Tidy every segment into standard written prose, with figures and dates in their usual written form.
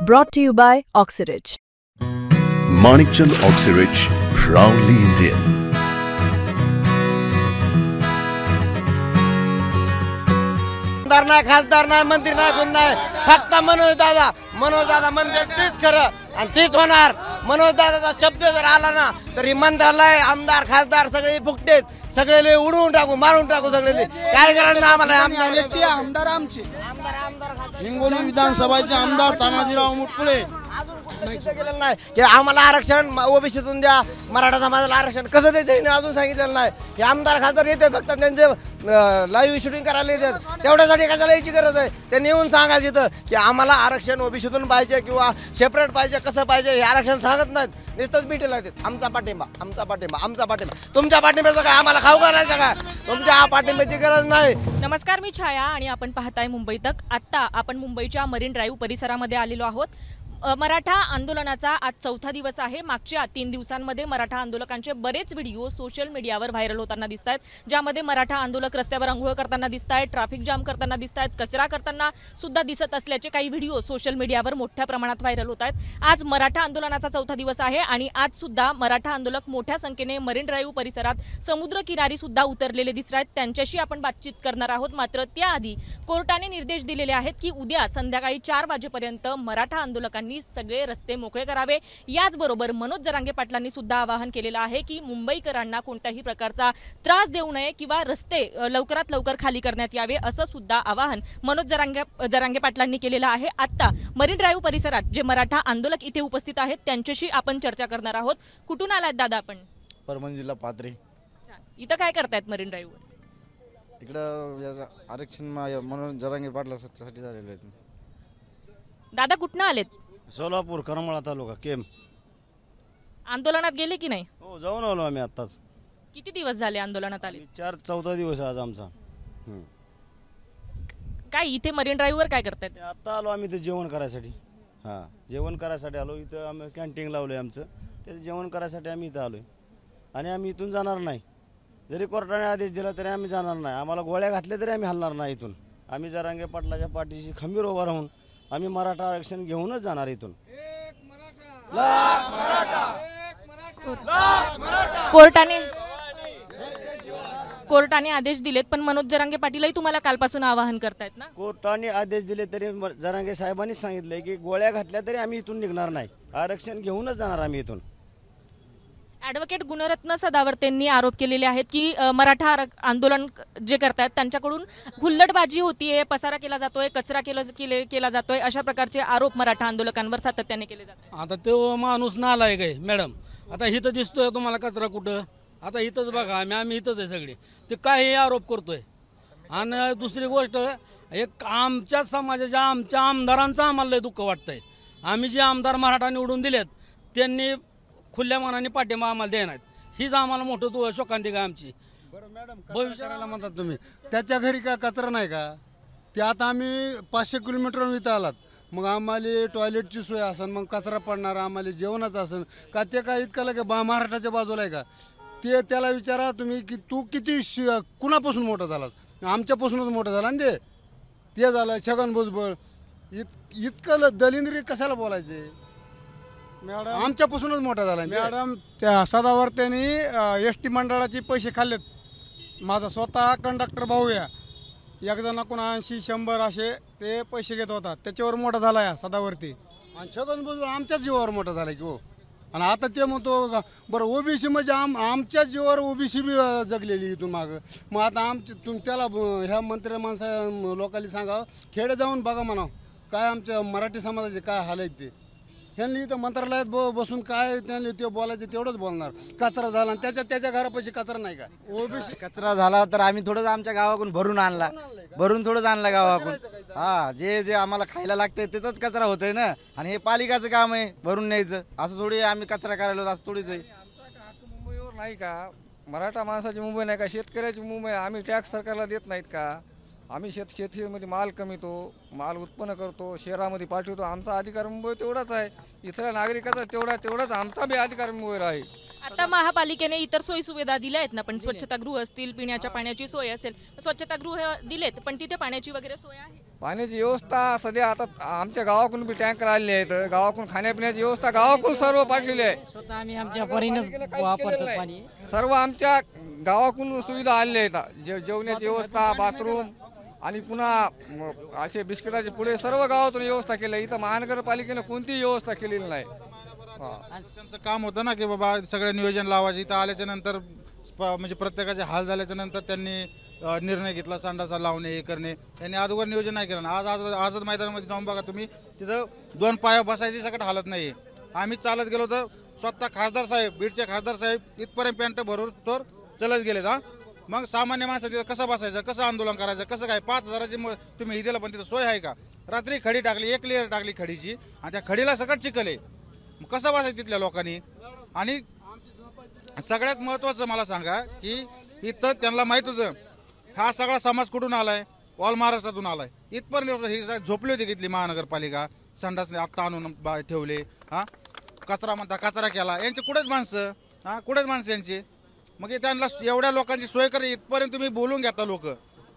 Brought to you by Oxyrich. Manikchand Oxyrich, proudly Indian. आमदार नाही, खासदार नाही, मंत्री नाही, कोण नाही, फक्त मनोज दादा म्हणते तीच खरं आणि तीच होणार. मनोज दादाचा शब्द जर आला ना तर मंत्रालय आमदार खासदार सगळे फुकटेत, सगळे उडवून टाकू, मारून टाकू, सगळे काय करायचं ना आम्हाला. आमदार आमचे हिंगोली विधानसभाचे आमदार तानाजीराव मुटकुळे केलेलं नाही की आम्हाला आरक्षण ओबीसीतून द्या, मराठा समाजाला आरक्षण कसं द्यायचं हे अजून सांगितलेलं नाही. हे आमदार खासदार येतात फक्त त्यांचे लाईव्ह शूटिंग करायला येतात, तेवढ्यासाठी कशाला यायची गरज आहे. त्यांनी येऊन सांगायचं इथं की आम्हाला आरक्षण ओबीसीतून पाहिजे किंवा सेपरेट पाहिजे, कसं पाहिजे हे आरक्षण सांगत नाहीत, नुसतंच भेटेल येतात. आमचा पाठिंबा, आमचा पाठिंबा, आमचा पाठिंबा. तुमच्या पाठिंब्याचं काय आम्हाला खाऊ घालायचं का? तुमच्या पाठिंब्याची गरज नाही. नमस्कार, मी छाया आणि आपण पाहताय मुंबई तक. आत्ता आपण मुंबईच्या मरीन ड्राईव्ह परिसरामध्ये आलेलो आहोत. मराठा आंदोलनाचा आज चौथा दिवस आहे. मागच्या 3 दिवसांमध्ये मराठा आंदोलकांचे बरेच व्हिडिओ सोशल मीडियावर व्हायरल होताना दिसत आहेत, ज्यामध्ये मराठा आंदोलक रस्त्यावर अंघोळ करताना दिसत आहेत, ट्रॅफिक जाम करताना दिसत आहेत, कचरा करताना सुद्धा दिसत असल्याचे काही व्हिडिओ सोशल मीडियावर मोठ्या प्रमाणात व्हायरल होत आहेत. आज मराठा आंदोलनाचा चौथा दिवस आहे आणि आज सुद्धा मराठा आंदोलक मोठ्या संख्येने मरीन ड्राईव्ह परिसरात समुद्र किनारी सुद्धा उतरलेले दिसत आहेत. त्यांच्याशी आपण बातचीत करणार आहोत. मात्र त्याआधी कोर्टाने निर्देश दिलेले आहेत की उद्या संध्याकाळी 4 वाजेपर्यंत मराठा आंदोलकांनी सगळे रस्ते मोकळे करावे. याचबरोबर मनोज जरांगे पाटलांनी सुद्धा आवाहन केलेलं आहे की मुंबईकरांना कोणत्याही प्रकारचा त्रास देऊ नये किंवा रस्ते लवकरात लवकर खाली करण्यात यावे, असं सुद्धा आवाहन मनोज जरांगे पाटलांनी केलेलं आहे. आता मरीन ड्राईव्ह परिसरात जे मराठा आंदोलक इथे उपस्थित आहेत त्यांच्याशी आपण चर्चा करणार आहोत. कुठून आलात दादा आपण? परभणी जिल्हा पाथरी. इथं काय करतायत मरीन ड्राईव्हवर? इकडं आरक्षण मनोज जरांगे पाटलासाठी झालेलं आहे. दादा कुठनं आलेत? सोलापूर करमाळा तालुका केम. आंदोलनात गेले की नाही? हो, जाऊन आलो आम्ही आत्ताच. किती दिवस झाले आंदोलनात आले? चौथा दिवस आज आमचा. काय इथे मरीन ड्राईव्हवर काय करतायत? आता आलो आम्ही ते जेवण करायसाठी. हां, जेवण करायसाठी आलो. इथं आम्ही कॅन्टीन लावलंय आमचं, ते जेवण करायसाठी आम्ही इथं आलोय आणि आम्ही इथून जाणार नाही. जरी कोर्टाने आदेश दिला तरी आम्ही जाणार नाही. आम्हाला गोळ्या घातल्या तरी आम्ही हलणार नाही इथून. आम्ही जरांगे पाटलाच्या पाठीशी खंबीर उभा राहून आम्ही मराठा आरक्षण घेऊनच जाणार इथून. कोर्टाने आदेश दिलेत, पण मनोज जरांगे पाटीलही तुम्हाला कालपासून आवाहन करतायत ना? कोर्टाने आदेश दिले तरी जरांगे साहेबांनीच सांगितलंय की गोळ्या घातल्या तरी आम्ही इथून निघणार नाही, आरक्षण घेऊनच जाणार आम्ही इथून. ॲडव्होकेट गुणरत्न सदावर्तेंनी आरोप केलेले आहेत की मराठा आंदोलन जे करतायत त्यांच्याकडून हुल्लडबाजी होतीये, पसारा केला जातोय, कचरा केला जातोय, अशा प्रकारचे आरोप मराठा आंदोलकांवर सातत्याने केले जातात. आता तो माणूस नालायक आहे मॅडम. आता इथं दिसतोय तुम्हाला कचरा कुठं? आता इथंच बघा, आम्ही इथंच आहे सगळे. ते काय आरोप करतोय? आणि दुसरी गोष्ट, एक आमच्या समाजाच्या आमच्या आमदारांचं आम्हाला लय दुःख वाटतंय. आम्ही जे आमदार मराठा निवडून दिलेत त्यांनी खुल्या मनाने पाठिंबा आम्हाला देणार, हीच आम्हाला मोठं शोकांतिक आहे आमची. भविष्याला म्हणतात तुम्ही त्याच्या घरी का कचरा नाही का? ते आता आम्ही 500 किलोमीटर इथं आलात, मग आम्हाला टॉयलेटची सोय असेल, मग कचरा पडणार, आम्हाला जेवणाचं असेल का? ते काय इतकं लगे महाराष्ट्राच्या बाजूला आहे का? ते त्याला विचारा तुम्ही की तू किती कुणापासून मोठा झालास? आमच्यापासूनच मोठा झाला ना ते झालं. छगन भुजबळ इतकं दलिंद्री कशाला बोलायचे? मॅडम आमच्यापासूनच मोठा झाला मॅडम. त्या सदावर्तेनी एसटी मंडळाचे पैसे खाल्लेत. माझा स्वतः कंडक्टर भाऊ या, एक जणाकडून 80-100 असे ते पैसे घेत होता, त्याच्यावर मोठा झाला या सदावर्ती. आणि छगन भुजबळ आमच्याच जीवावर मोठा झाला की हो. आणि आता ते म्हणतो बरं ओबीसी म्हणजे आमच्या जीवावर ओबीसी बी जगलेली इथून मागं. मग आता त्याला ह्या मंत्री माणसा लोकांनी सांगा, खेडे जाऊन बघा म्हणा काय आमच्या मराठी समाजाचे काय हाल आहेत ते. ह्यांनी इथं मंत्रालयात बसून काय त्यांनी ते बोलायचे तेवढंच बोलणार. कचरा झाला आणि त्याच्या घरापाशी कचरा नाही का? ओबीसी कचरा झाला तर आम्ही थोडंच आमच्या गावाकडून भरून थोडंच आणला गावाकडून. हा, जे आम्हाला खायला लागतंय तिथंच कचरा होतोय ना. आणि हे पालिकाचं काम आहे भरून न्यायचं. असं थोडी आम्ही कचरा करायला, असं थोडीच आहे. मुंबईवर नाही का? मराठा माणसाची मुंबई नाही का? शेतकऱ्याची मुंबई. आम्ही टॅक्स सरकारला देत नाहीत का? आम्ही शेतीमध्ये माल कमीतो, माल उत्पन्न करतो, शहरामध्ये पाठवतो. आमचा अधिकार मुंबई तेवढाच आहे. इथल्या नागरिकाचा तेवढाच आमचा बी अधिकार मुंबईवर आहे. आता महापालिकेने इतर सोयी सुविधा दिल्या आहेत ना, पण स्वच्छतागृह असतील, पिण्याच्या पाण्याची सोय असेल, स्वच्छतागृह दिलेत, पण तिथे पाण्याची वगैरे सोय आहे? पाण्याची व्यवस्था सध्या आता आमच्या गावाकडून बी टँकर आलेले आहेत, गावाकडून खाण्यापिण्याची व्यवस्था गावाकडून सर्व पाडलेली आहे. स्वतः आम्ही आमच्या परीनं वापरतो पाणी. सर्व आमच्या गावाकडून सुविधा आलेल्या आहेत. जेवणाची व्यवस्था, बाथरूम आणि पुन्हा असे बिस्किटाचे पुढे सर्व गावातून व्यवस्था केली. इथं महानगरपालिकेनं कोणतीही व्यवस्था केलेली नाही. त्यांचं काम होतं ना की बाबा सगळं नियोजन लावायचं. इथं आल्याच्या नंतर म्हणजे प्रत्येकाचे हाल झाल्याच्या नंतर त्यांनी निर्णय घेतला संडासा लावणे हे करणे. त्यांनी अगोदर नियोजन नाही केलं. आझाद मैदानामध्ये जाऊन बघा तुम्ही, तिथं 2 पाया बसायची सकट हालत नाही. आम्ही चालत गेलो तर स्वतः खासदार साहेब, बीडचे खासदार साहेब इथपर्यंत पॅन्ट भरून तर चलत गेलेत. मग सामान्य माणसं तिथं कसं बसायचं, कसं आंदोलन करायचं, कसं काय? 5,000ची तुम्ही दिलं पण तिथं सोय आहे का? रात्री खडी टाकली, 1 लेअर टाकली खडीची आणि त्या खडीला सकट चिखल आहे. मग कसं बसायचं तिथल्या लोकांनी? आणि सगळ्यात महत्त्वाचं मला सांगा की इथं त्यांना माहीत होतं हा सगळा समाज कुठून आलाय, ऑल महाराष्ट्रातून आलाय. इथपर्यंत ही झोपली होती इथली महानगरपालिका. संडासने आत्ता आणून ठेवले. कचरा म्हणता कचरा केला. यांचे कुठेच माणसं, कुठेच माणसं यांची. मग त्यांना एवढ्या लोकांची सोय करे इथपर्यंत तुम्ही बोलून घेता. लोक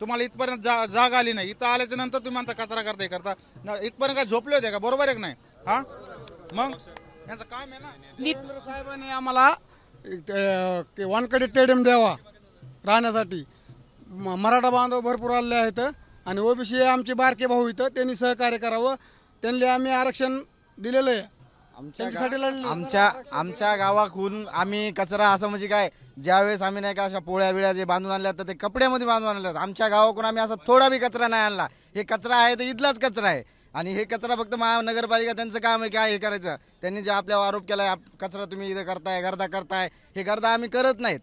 तुम्हाला इथपर्यंत जाग आली नाही. इथं आल्याच्या नंतर तुम्ही म्हणता कचरा करता इथपर्यंत काय झोपले होते का? बरोबर आहे की नाही? मग यांचं काम आहे ना. केंद्र साहेबांनी आम्हाला वानकडे स्टेडियम द्यावा राहण्यासाठी. मराठा बांधव भरपूर आलेले आहेत आणि ओबीसी आमचे बारके भाऊ इथं, त्यांनी सहकार्य करावं. त्यांनी आम्ही आरक्षण दिलेलं आहे. आमच्या गावाकडून आम्ही कचरा असं म्हणजे काय, ज्यावेळेस आम्ही नाही का अशा पोळ्या बिळ्या जे बांधून आणल्या तर ते कपड्यामध्ये बांधून आणल्यात. आमच्या गावाकडून आम्ही असा थोडा बी कचरा नाही आणला. हे कचरा आहे तर इथलाच कचरा आहे आणि हे कचरा फक्त महानगरपालिका त्यांचं काम आहे काय हे करायचं. त्यांनी जे आपल्यावर आरोप केलाय कचरा तुम्ही इथं करताय, गर्दा करताय, हे गर्दा आम्ही करत नाहीत.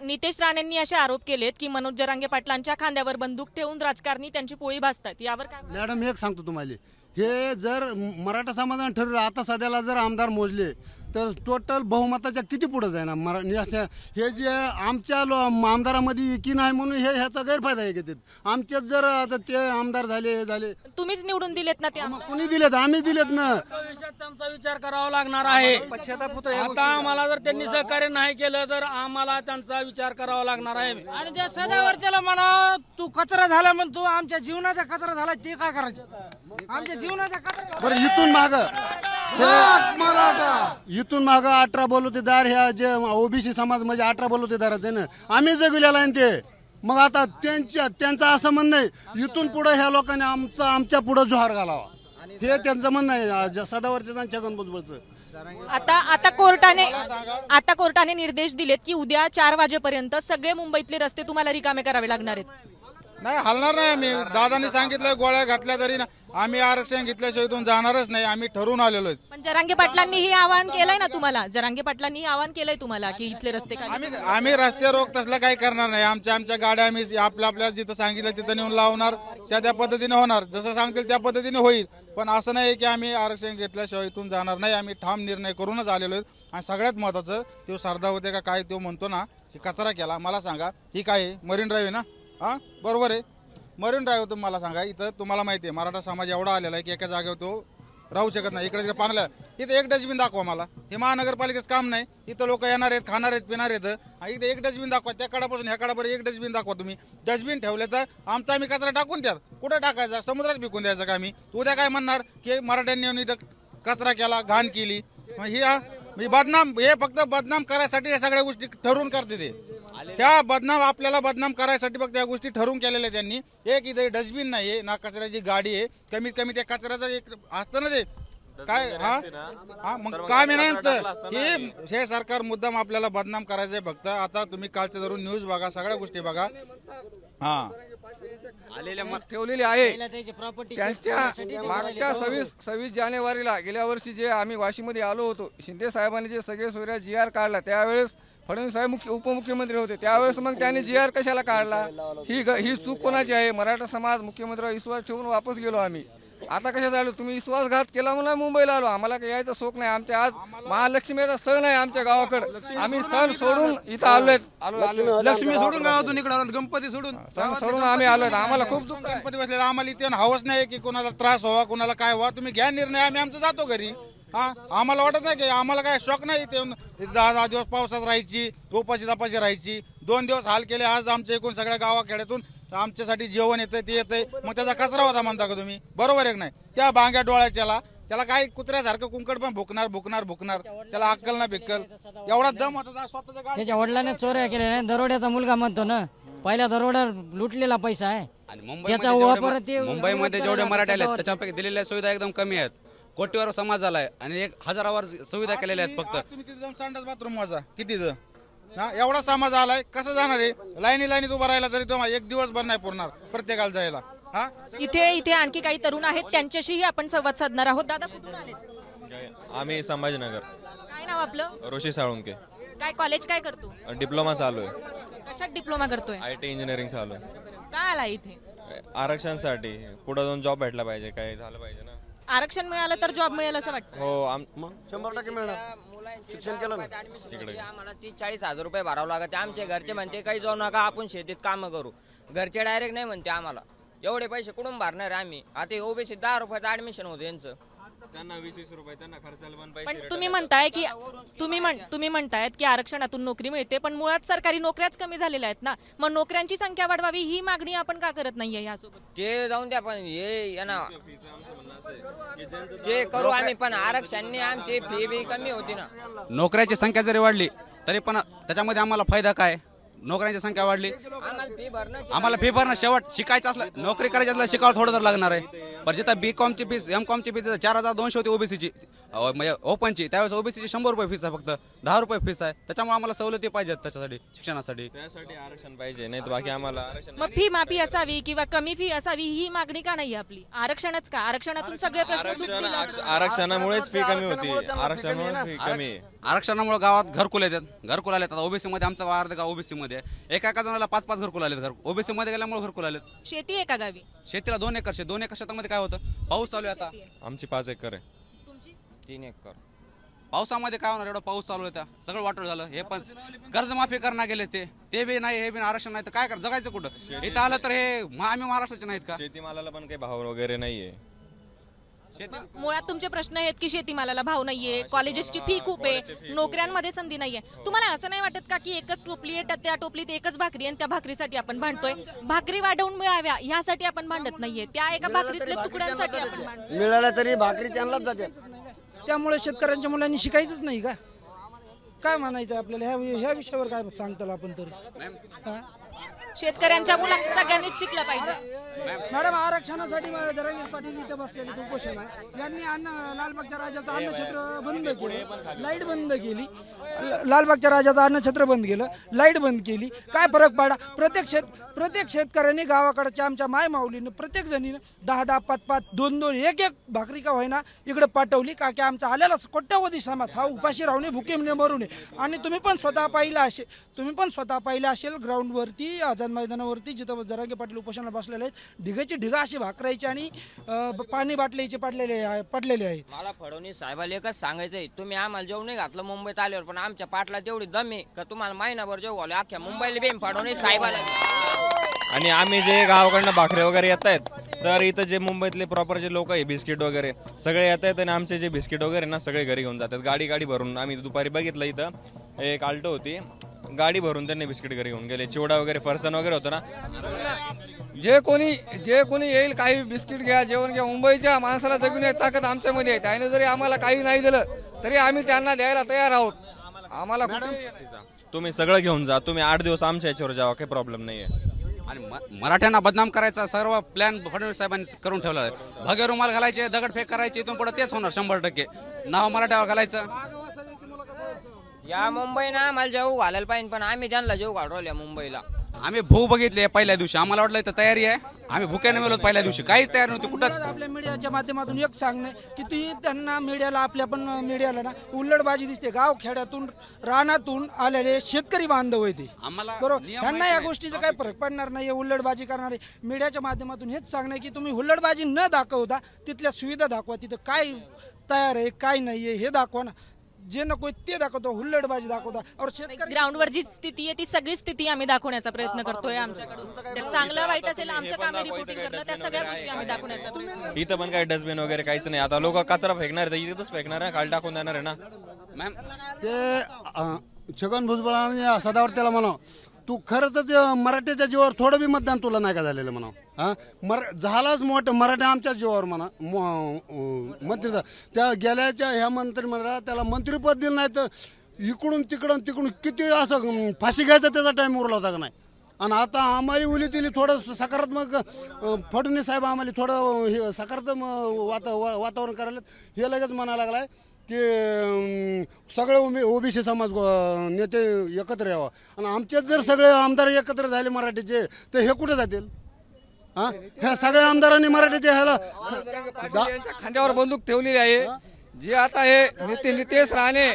नितेश राणेंनी असे आरोप केलेत की मनोज जरांगे पाटलांच्या खांद्यावर बंदूक ठेवून राजकारणी त्यांची पोळी भाजतात. यावर काय? मॅडम एक सांगतो तुम्हाला, हे जर मराठा समाजाने ठरवलं आता सध्याला जर आमदार मोजले तर टोटल बहुमताच्या किती पुढे जाणार? हे जे आमच्या आमदारामध्ये की नाही म्हणून ह्याचा गैरफायदा हे घेतात. आमच्याच जर आता ते आमदार झाले तुम्हीच निवडून दिलेत ना ते? कुणी दिलेत? आम्ही दिलेत ना. त्यांचा विचार करावा लागणार आहे. आता आम्हाला जर त्यांनी सहकार्य नाही केलं तर आम्हाला त्यांचा विचार करावा लागणार आहे. आणि त्या सदावर त्याला म्हणा तू कचरा झाला म्हणतो, आमच्या जीवनाचा कचरा झाला ते काय करायचं? आमच्या जीवनाचा कचरा. बरं इथून माग 18 बलुतेदार ह्या जे ओबीसी समाज म्हणजे 18 बलुतेदाराचे ना आम्ही जगलेला आहे ते. मग आता त्यांचं असं म्हणणं आहे इथून पुढे ह्या लोकांनी आमच्या पुढे जोहार घालावा, हे त्यांचं म्हणणं आहे सदावरचं छगन भुजबळचं. आता कोर्टाने निर्देश दिलेत की उद्या 4 वाजेपर्यंत सगळे मुंबईतले रस्ते तुम्हाला रिकामे करावे लागणार आहेत. नाही हलणार नाही आम्ही. दादांनी सांगितलं गोळ्या घातल्या तरी ना आम्ही आरक्षण घेतल्याशिवाय इथून जाणारच नाही. आम्ही ठरवून आलेलो आहे. पण जरांगे पाटलांनी हे आवाहन केलंय ना तुम्हाला? जरांगे पाटलांनी आवाहन केलंय तुम्हाला की इथले रस्ते आम्ही रस्ते रोख तसलं काही करणार नाही. आमच्या गाड्या आम्ही आपल्या जिथं सांगितलं तिथं नेऊन लावणार. त्या पद्धतीने होणार. जसं सांगतील त्या पद्धतीने होईल. पण असं नाही की आम्ही आरक्षण घेतल्याशिवाय इथून जाणार नाही. आम्ही ठाम निर्णय करूनच आलेलो आहे. आणि सगळ्यात महत्वाचं तो सरदा होते का काय तो म्हणतो ना की कचरा केला. मला सांगा ही काय मरीन ड्राईव्ह आहे ना? बरोबर आहे. मरीन ड्राईव्ह तुम्ही मला सांगा, इथं तुम्हाला माहिती आहे मराठा समाज एवढा आलेला आहे की एका जागेवर तो राहू शकत नाही. इकडे पांगल्या इथं एक डस्टबिन दाखवा मला. हे महानगरपालिकेचं काम नाही. इथं लोक येणार आहेत, खाणार आहेत, पिणार आहेत. इथं एक डस्टबिन दाखवा. त्या कडापासून ह्या कडापर्यंत एक डस्टबिन दाखवा. तुम्ही डस्टबिन ठेवले तर आमचा आम्ही कचरा टाकून द्या. कुठं टाकायचा? समुद्रात फेकून द्यायचं का आम्ही? उद्या काय म्हणणार की मराठ्यांनी येऊन इथं कचरा केला, घाण केली. ही बदनाम, हे फक्त बदनाम करायसाठी या सगळ्या गोष्टी ठरवून करते ते. त्या आपल्याला बदनाम करायसाठी फक्त त्या गोष्टी ठरवून केलेल्या त्यांनी. एक इथे डस्टबिन नाही ना कचऱ्याची गाडी आहे. कमीत कमी त्या कचऱ्याचं एक असतं ना ते काय. मग काम आहे ना यांचं. हे सरकार मुद्दाम आपल्याला बदनाम करायचंय फक्त. आता तुम्ही कालच्या धरून न्यूज बघा, सगळ्या गोष्टी बघा. ठेवलेली आहे त्यांच्या मागच्या 26 जानेवारीला गेल्या वर्षी जे आम्ही वाशीमध्ये आलो होतो, शिंदे साहेबांनी जे सगळे सोयऱ्या GR काढला त्यावेळेस फडणवीस साहेब उपमुख्यमंत्री होते. त्यावेळेस मग त्यांनी GR कशाला काढला? ही चूक कोणाची आहे? मराठा समाज मुख्यमंत्र्यावर विश्वास ठेवून वापस गेलो आम्ही. आता कशात आलो? तुम्ही विश्वासघात केला म्हणून मुंबईला आलो. आम्हाला काही यायचं शोक नाही. आमच्या आज महालक्ष्मीचा सण आहे आमच्या गावाकडे. आम्ही सण सोडून इथं आलोय. लक्ष्मी सोडून गावातून इकडे आलो, गणपती सोडून सण सोडून आम्ही आलोय. आम्हाला खूप दुःख. गणपती बसले आम्हाला इथे हवंच नाही की कोणाला त्रास व्हावा, कोणाला काय व्हावा. तुम्ही घ्या निर्णय, आम्ही आमचं जातो घरी. आम्हाला वाटत नाही की आम्हाला काय शौक नाही. ते 10 दिवस पावसात राहायची, उपाशी तापाशी राहायची, 2 दिवस हाल केले. आज आमच्या एकूण सगळ्या गावाखेड्यातून आमच्यासाठी जेवण येतंय ते येतंय, मग त्याचा कचरा होता म्हणता का तुम्ही? बरोबर आहे की नाही? त्या बांग्या डोळ्याच्याला त्याला काय कुत्र्यासारखं कुंकड पण भुकणार त्याला अक्कल ना बिक्कल एवढा दम होता स्वतःच्या गाडी. त्याच्या वडिलांनी चोऱ्या केल्या नाही, दरोड्याचा मुलगा म्हणतो ना, पहिल्या दरोड्या लुटलेला पैसा आहे. आणि त्याचा वापर ते मुंबईमध्ये जेवढे मराठी आले त्याच्यापैकी दिलेल्या सुविधा एकदम कमी आहेत. कोटीवर समाज आलाय आणि 1000वर सुविधा केलेल्या आहेत फक्त. तुम्ही तिथे जाऊन संडास बाथरूम वाजा कितीचं हा एवढा समाज आलाय, कसं जाणार आहे? लाईनीत उभा राहिला तरी तो एक दिवसभर नाही पुरणार प्रत्येकाला जायला. हा इथे आणखी काही तरुण आहेत, त्यांच्याशीही आपण संवाद साधणार आहोत. दादा कुठून आलेत? आम्ही संभाजीनगर. काय नाव आपलं? ऋषी साळुंके. काय कॉलेज काय करतो? डिप्लोमा चालू आहे. कशात डिप्लोमा करतोय? IT इंजिनिअरिंग चालू आहे. काय आला इथे? आरक्षणासाठी पुढे जाऊन जॉब भेटला पाहिजे, काय झालं पाहिजे ना. आरक्षण मिळालं तर जॉब मिळेल असं वाटतं? हो 100% मिळणार. शिक्षण केलं ना इकडे आम्हाला 30-40 रुपये भरावं लागत. आमचे घरचे म्हणते काही जाऊ नका, आपण शेतीत कामं करू. घरचे डायरेक्ट नाही म्हणते आम्हाला. एवढे पैसे कुठून भरणार आम्ही? आता ओबीसी 10 रुपयाचं ऍडमिशन होतं यांचं, त्यांना 20-20 रुपये त्यांना खर्चाला पण पण पैसे. तुम्ही म्हणतायत की आरक्षणातून नोकरी मिळते, पण मुळात सरकारी नोकऱ्याच कमी झालेल्या आहेत ना. मग नोकऱ्यांची संख्या वाढवावी ही मागणी आपण का करत नाहीये यासोबत? ते जाऊन द्या, पण हे यांना जे करू आम्ही, पण आरक्षणाने आमची फी बी कमी होती ना. नोकऱ्याची संख्या जरी वाढली तरी पण त्याच्यामध्ये आम्हाला फायदा काय? नोकऱ्यांची संख्या वाढली, आम्हाला फी भरणं शेवट शिकायचं असलं, नोकरी करायची असलं शिकावं थोडं तर लागणार आहे. पण जिथं BCom ची फीस MCom ची फीस 4200 होती ओबीसीची, म्हणजे ओपनची, त्यावेळेस ओबीसीची 100 रुपये फीस आहे, फक्त 10 रुपये फीस आहे. त्याच्यामुळे आम्हाला सवलती पाहिजेत त्याच्यासाठी, शिक्षणासाठी. त्यासाठी आरक्षण पाहिजे, नाही तर बाकी आम्हाला आरक्षण. मग फी माफी असावी किंवा कमी फी असावी ही मागणी का नाही आपली? आरक्षणच का? आरक्षणातून सगळे प्रश्न सुटतील असं. आरक्षणामुळेच फी कमी होती, आरक्षणामुळे फी कमी आहे. आरक्षणामुळे गावात घरकुल येतात, घरकुल आले. आता ओबीसी मध्ये आमचं गाव अर्ध गाव ओबीसी मध्ये, एका जणाला 5-5 घरकुल आलेत. ओबीसी मध्ये गेल्यामुळे घरकुल आलेत. शेती आहे का गावी? शेतीला 2 एकर 2 एकर शेतामध्ये काय होतं? पाऊस चालू आहे आता. आमची 5 एकर आहे. तुमची? 3 एकर. पावसामध्ये काय होणार? एवढा पाऊस चालू आहे, सगळं वाटोळ झालं. हे पण कर्जमाफी करणार गेले, ते बी नाही, हे बी आरक्षण नाही, तर काय जगायचं कुठं? इथं आलं तर हे आम्ही महाराष्ट्राचे नाहीत का? शेतीमालाला पण काही भाव वगैरे नाहीये. मुळात तुमचे प्रश्न आहेत की शेतीमालाला भाव नाहीये, कॉलेजेसची फी खूप आहे, नोकऱ्यांमध्ये संधी नाहीये. तुम्हाला असं नाही वाटत का की एकच टोपली आहे, त्या टोपलीत एकच भाकरी आणि त्या भाकरीसाठी आपण भांडतोय? भाकरी वाढवून मिळाव्या यासाठी आपण भांडत नाहीये, त्या एका भाकरीतल्या तुकड्यांसाठी आपण भांडतोय. मिळाल्या तरी भाकरी त्यांनाच जाते. त्यामुळे शेतकऱ्यांच्या मुलांनी शिकायचंच नाही का? काय म्हणायचं आपल्याला ह्या विषयावर? काय सांगताल आपण तरी? शेतकऱ्यांच्या मुलांनी सगळ्यांनीच शिकलं पाहिजे. मॅडम, आरक्षणासाठी जरांगे पाटील इथे बसलेले उपोषण आहे. यांनी लालबागच्या राजाचं अन्नछत्र बंद केलं, लाईट बंद केली. लालबागच्या राजाचं अन्नछत्र बंद केलं, लाईट बंद केली. काय फरक पडला? प्रत्येक शेतकऱ्यांनी गावाकडच्या आमच्या माय माऊलीनं प्रत्येक जणीनं 10-10, 5-5, 2-2, 1-1 भाकरी का होईना इकडे पाठवली. का की आमचा आलेला कोट्यावधी समाज हा उपाशी राहून भुके मरू नये. आणि तुम्ही पण स्वतः पाहिलं असेल ग्राउंडवरती, आझाद मैदानावरती, जिथं जरांगे पाटील उपोषणाला बसलेले आहेत, ढिगाची ढिगा अशी भाकरायची आणि पाणी बाटलीचे पडलेले आहेत. मला फडणवीस साहेबाला एकच सांगायचंय, तुम्ही आम्हाला जेवण नाही घातलं मुंबईत आल्यावर, पण आमच्या पाटला तेवढी दम आहे का तुम्हाला महिनाभर जेव घालू अख्ख्या मुंबईला बेम फडणवीस साहेबाला. आणि आम्ही जे गावाकडनं भाकरे वगैरे येत आहेत, तर इथं जे मुंबईतले प्रॉपर जे लोक आहे बिस्किट वगैरे सगळे येत आहेत, आणि आमचे जे बिस्किट वगैरे ना सगळे घरी घेऊन जातात, गाडी भरून. आम्ही दुपारी बघितलं इथं एक आल्टो होती, गाडी भरून त्यांनी बिस्किट घरी घेऊन गेले. चिवडा वगैरे फरसाण वगैरे होतं ना. जे कोणी येईल काही बिस्किट घ्या, जेवण घ्या. मुंबईच्या माणसाला जगून ताकद आमच्यामध्ये आहे. त्याने जरी आम्हाला काही नाही दिलं तरी आम्ही त्यांना द्यायला तयार आहोत. आम्हाला तुम्ही सगळं घेऊन जा, तुम्ही 8 दिवस आमच्या याच्यावर जावा, काही प्रॉब्लेम नाहीये. आणि मराठ्यांना बदनाम करायचा सर्व प्लॅन फडणवीस साहेबांनी करून ठेवला आहे. भगे रुमाल घालायचे, दगडफेक करायची, इथून पुढे तेच होणार 100%. नाव मराठ्यावर घालायचं. या मुंबईनं आम्हाला जेव घालायला पाहिजे, पण आम्ही त्यांना जेव घालवल्या मुंबईला. आम्ही भू बघितले पहिल्या दिवशी, आम्हाला वाटलं तर तयारी आहे. आम्ही भुक्याने मिळवलं पहिल्या दिवशी, काही तयार नव्हती कुठंच. आपल्या मीडियाच्या माध्यमातून एक सांगणे की ती त्यांना मीडियाला ना उल्लडबाजी दिसते. गाव खेड्यातून रानातून आलेले शेतकरी बांधव आहे ते, बरोबर. त्यांना या गोष्टीचा काही फरक पडणार नाही. उल्लडबाजी करणारे मीडियाच्या माध्यमातून हेच सांगणे की तुम्ही हुल्लडबाजी न दाखवता तिथल्या सुविधा दाखवा, तिथं काय तयार आहे काय नाहीये हे दाखवा ना. जे नको ते दाखवतो, हुल्लडबाजी दाखवता. और शेतकरी ग्राउंडवर जी स्थिती आहे ती सगळी स्थिती आम्ही दाखवण्याचा प्रयत्न करतोय आमच्याकडून. चांगलं वाईट असेल आमचं काम आहे रिपोर्टिंग करणं, त्या सगळ्या गोष्टी आम्ही दाखवण्याचा प्रयत्न. इथं पण काही डस्टबिन वगैरे काहीच नाही. आता लोक कचरा फेकणार आहे, इथंच फेकणार आहे, खाली टाकून देणार आहे ना. ते छगन भुजबळांनी सदावर त्याला म्हणा तू खरंच मराठीच्या जीवावर थोडं बी मतदान तुला नाही का झालेलं म्हणा? झालाच मोठं मराठी आमच्याच जीवावर म्हणा मंत्रीचा. त्या गेल्याच्या ह्या मंत्रिमंडळात त्याला मंत्रीपद दिलं नाही तर इकडून तिकडून किती असं फाशी घ्यायचा त्याचा टाईम उरला होता का नाही? आणि आता आम्हाला उली तिने थोडं सकारात्मक फडणवीस साहेब आम्हाला थोडं हे सकारात्मक वातावरण करायला हे लगेच म्हणायला लागलाय की सगळे ओबीसी समाज नेते एकत्र यावं. आणि आमचेच जर सगळे आमदार एकत्र झाले मराठीचे तर हे कुठे जातील? ह्या सगळ्या आमदारांनी मराठीचे ह्याला खांद्यावर बंदूक ठेवलेली आहे. जे आता हे नितेश राणे,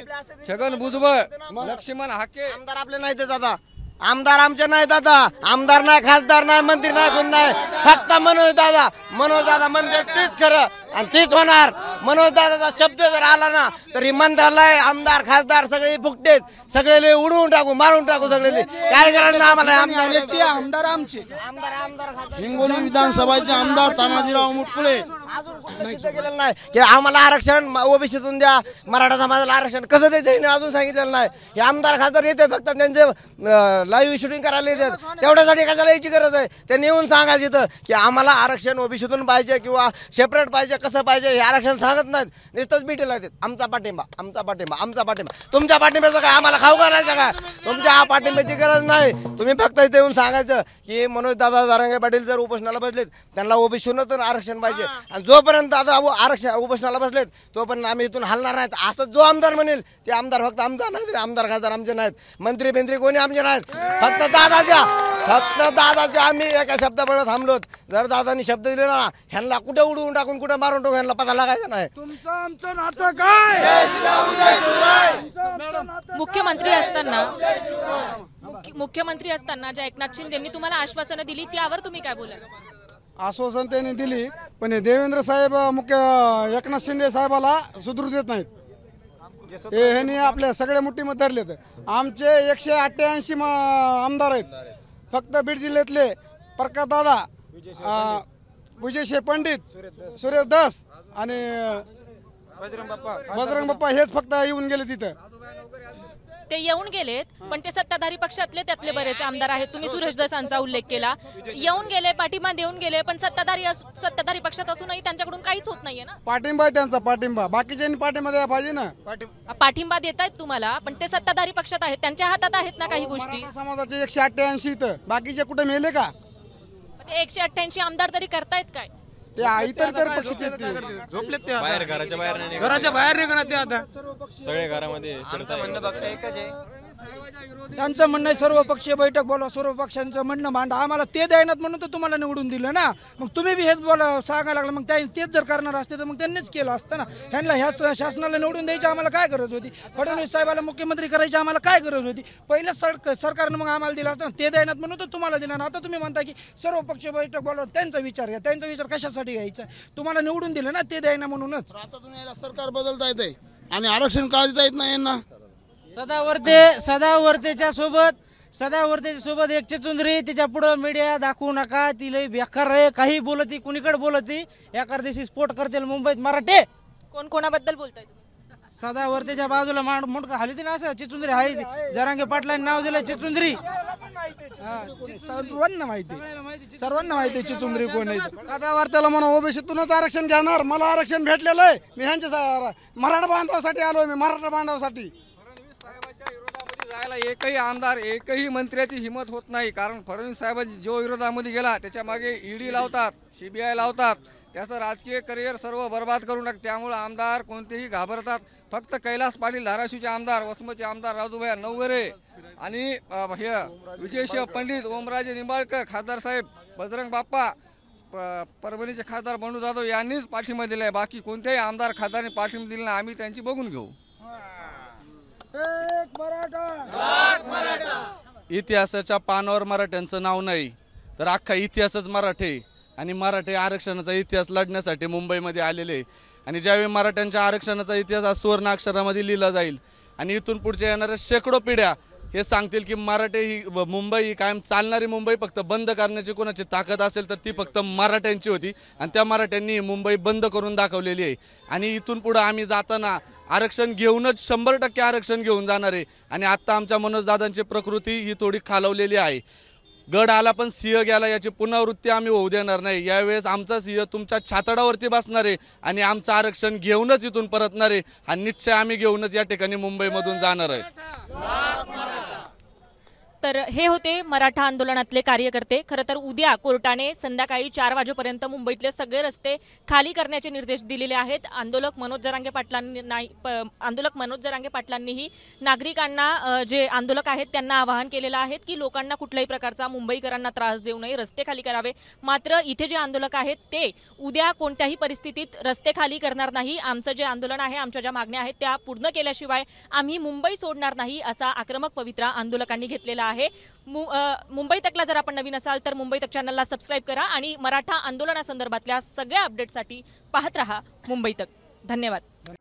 छगन भुजबळ, लक्ष्मण हाके आमदार आपले नाहीतच आता. आमदार आमचे नाहीत आता. आमदार नाही, खासदार नाही, मंत्री नाही, कोण नाही. फक्त मनोज दादा म्हणते तीच खरं आणि तीच होणार. मनोज दादाचा शब्द जर आला ना तरी मंत्रालय, आमदार, खासदार सगळे फुकटेत. सगळे उडवून टाकू, मारून टाकू सगळे. काय करायचं ना आम्हाला? आमदार आमचे हिंगोली विधानसभाचे आमदार तानाजीराव मुटकुळे केलेलं नाही की आम्हाला आरक्षण ओबीसीतून द्या, मराठा समाजाला आरक्षण कसं द्यायचं हे अजून सांगितलेलं नाही. हे आमदार खासदार येते फक्त त्यांचे लाईव्ह शूटिंग करायला येतात. तेवढ्यासाठी कशाला यायची गरज आहे? त्यांनी येऊन सांगायचं इथं की आम्हाला आरक्षण ओबीसीतून पाहिजे किंवा सेपरेट पाहिजे, कसं पाहिजे हे आरक्षण सांगत नाहीत. नुसतंच बीटीला येतात आमचा पाठिंबा. तुमच्या पाठिंब्याचं काय आम्हाला खाऊ घालायचं का? तुमच्या पाठिंब्याची गरज नाही. तुम्ही फक्त इथे येऊन सांगायचं की मनोज दादा जरांगे पाटील जर उपोषणाला बसलेत त्यांना ओबीसीतून आरक्षण पाहिजे आणि जोपर्यंत आता आरक्षण उपोषणाला बसलेत तोपर्यंत आम्ही इथून हलणार नाहीत. असं जो आमदार म्हणेल ते आमदार फक्त आमचा नाही, आमदार खासदार आमचे नाहीत, मंत्री बिंत्री कोणी आमचे नाहीत. फक्त दादाच्या आम्ही एका शब्दापर्यंत थांबलोत. जर दादानी शब्द दिले ना ह्यांना कुठे उडवून टाकून कुठे मारून टाकून ह्यांना पता लागायचा नाही. तुमचं आमचं नातं काय? मुख्यमंत्री असताना ज्या एकनाथ शिंदेंनी तुम्हाला आश्वासनं दिली त्यावर तुम्ही काय बोलाल? आश्वासन त्यांनी दिली पण देवेंद्र साहेब एकनाथ शिंदे साहेबाला सुधरू देत नाहीत. ह्यांनी आपल्या सगळ्या मुठीमध्ये धरलेत. आमचे 188 आमदार आहेत. फक्त बीड जिल्ह्यातले प्रकाश दादा, विजय पंडित, सुरेश दास आणि बजरंग बाप्पा हेच फक्त येऊन गेले तिथं. ते येऊन गेलेत पण ते सत्ताधारी पक्षातले त्यातले बरेच आमदार आहेत. तुम्ही सुरेश दसांचा उल्लेख केला. येऊन गेले, पाठिंबा देऊन गेले पण सत्ताधारी पक्षात असूनही त्यांच्याकडून काहीच होत नाहीये ना. पाठिंबा आहे त्यांचा, पाठिंबा. बाकीच्यांनी पाठिंबा द्यायला पाहिजे ना. पाठिंबा देत आहेत तुम्हाला पण ते सत्ताधारी पक्षात आहेत, त्यांच्या हातात आहेत ना काही गोष्टी. समाजाचे 188 इथं, बाकीचे कुठे मेले का? ते 188 आमदार तरी करतायत काय? ते इतर पक्षाचे झोपलेत ते बाहेर, घराच्या बाहेर निघणार ते आता सगळे घरामध्ये. त्यांचं म्हणणं सर्व पक्षीय बैठक बोला, सर्व पक्षांचं म्हणणं मांडा. आम्हाला ते द्यायनात म्हणून तर तुम्हाला निवडून दिलं ना. मग तुम्ही बी हेच बोला सांगायला लागलं. मग तेच जर करणार असते तर मग त्यांनीच केलं असतं ना. ह्यांना ह्या शासनाला निवडून द्यायची आम्हाला काय गरज होती? फडणवीस साहेबाला मुख्यमंत्री करायची आम्हाला काय गरज होती? पहिल्याच सरकारनं मग आम्हाला दिलं असतं. ते द्यायनात म्हणून तर तुम्हाला दिलं ना. आता तुम्ही म्हणता की सर्व पक्षीय बैठक बोला, त्यांचा विचार घ्या. त्यांचा विचार कशासाठी घ्यायचा? तुम्हाला निवडून दिलं ना ते द्यायना म्हणूनच. आता तुम्ही सरकार बदलता येते आणि आरक्षण का देता येत नाही यांना? सदावर्तेच्या सोबत एक चिचुंदरी, तिच्या पुढे मीडिया दाखवू नका. ती लई बेकार रे, काही बोलती, कुणीकडे बोलती. एका दिवशी स्फोट करतील मुंबईत मराठे. कोणाबद्दल बोलताय तुम्ही? सदावर्तेच्या बाजूला मुंडका हली ना. असं चिचुंदरी आहे, जरांगे पाटलांनी नाव दिलं चिचुंदरी. सर्वांना माहिती चिचुंदरी कोण आहे. सदावर्तेला म्हणा ओबीसीतूनच आरक्षण घेणार. मला आरक्षण भेटलेलं आहे. मी ह्यांच्या मराठा बांधवासाठी आलोय. मी मराठा बांधवासाठी जायला एकही आमदार, एकही मंत्र्याची हिंमत होत नाही. कारण फडणवीस साहेब जो विरोधामध्ये गेला त्याच्या मागे ईडी लावतात, CBI लावतात. त्याचं राजकीय करिअर सर्व बर्बाद करून टाकतात. त्यामुळे आमदार कोणतेही घाबरतात. फक्त कैलास पाटील धाराशिवचे आमदार, वसमतचे आमदार राजूभाई नवघरे आणि हे विजय पंडित, ओमराजे निंबाळकर, खासदार साहेब, बजरंग बाप्पा, परभणीचे खासदार बंडू जाधव यांनीच पाठिंबा दिलाय. बाकी कोणत्याही आमदार खासदारांनी पाठिंबा दिला नाही. आम्ही त्यांची बघून घेऊ. इतिहासाच्या पानावर मराठ्यांचं नाव नाही तर अख्खा इतिहासच मराठे आणि मराठे आरक्षणाचा इतिहास लढण्यासाठी मुंबईमध्ये आलेले. आणि ज्यावेळी मराठ्यांच्या आरक्षणाचा इतिहास आज सुवर्ण अक्षरामध्ये लिहिला जाईल आणि इथून पुढच्या येणाऱ्या शेकडो पिढ्या हे सांगतील की मराठे ही मुंबई ही कायम चालणारी मुंबई, फक्त बंद करण्याची कोणाची ताकद असेल तर ती फक्त मराठ्यांची होती आणि त्या मराठ्यांनी मुंबई बंद करून दाखवलेली आहे. आणि इथून पुढे आम्ही जाताना आरक्षण घेऊनच 100% आरक्षण घेऊन जाणार आहे. आणि आत्ता आमच्या मनोजदादांची प्रकृती ही थोडी खालावलेली आहे. गड आला पण सिंह गेला याची पुनरावृत्ती आम्ही होऊ देणार नाही. यावेळेस आमचा सिंह तुमच्या छातडावरती बसणार आहे आणि आमचं आरक्षण घेऊनच इथून परतणार आहे. हा निश्चय आम्ही घेऊनच या ठिकाणी मुंबईमधून जाणार आहे. तर हे होते मराठा आंदोलनातले कार्यकर्ते. खरं तर उद्या कोर्टाने संध्याकाळी 4 वाजेपर्यंत मुंबईतले सगळे रस्ते खाली करण्याचे निर्देश दिलेले आहेत. आंदोलक मनोज जरांगे पाटलांनीही नागरिकांना जे आंदोलक आहेत त्यांना आवाहन केलेलं आहे की लोकांना कुठल्याही प्रकारचा मुंबईकरांना त्रास देऊ नये, रस्ते खाली करावे. मात्र इथे जे आंदोलक आहेत ते उद्या कोणत्याही परिस्थितीत रस्ते खाली करणार नाही. आमचं जे आंदोलन आहे, आमच्या ज्या मागण्या आहेत त्या पूर्ण केल्याशिवाय आम्ही मुंबई सोडणार नाही असा आक्रमक पवित्रा आंदोलकांनी घेतलेला आहे. मुंबई तकला जर आपण नवीन असाल तर मुंबई तक चॅनलला सबस्क्राईब करा आणि मराठा आंदोलनासंदर्भातल्या सगळ्या अपडेटसाठी पाहत रहा मुंबई तक. धन्यवाद.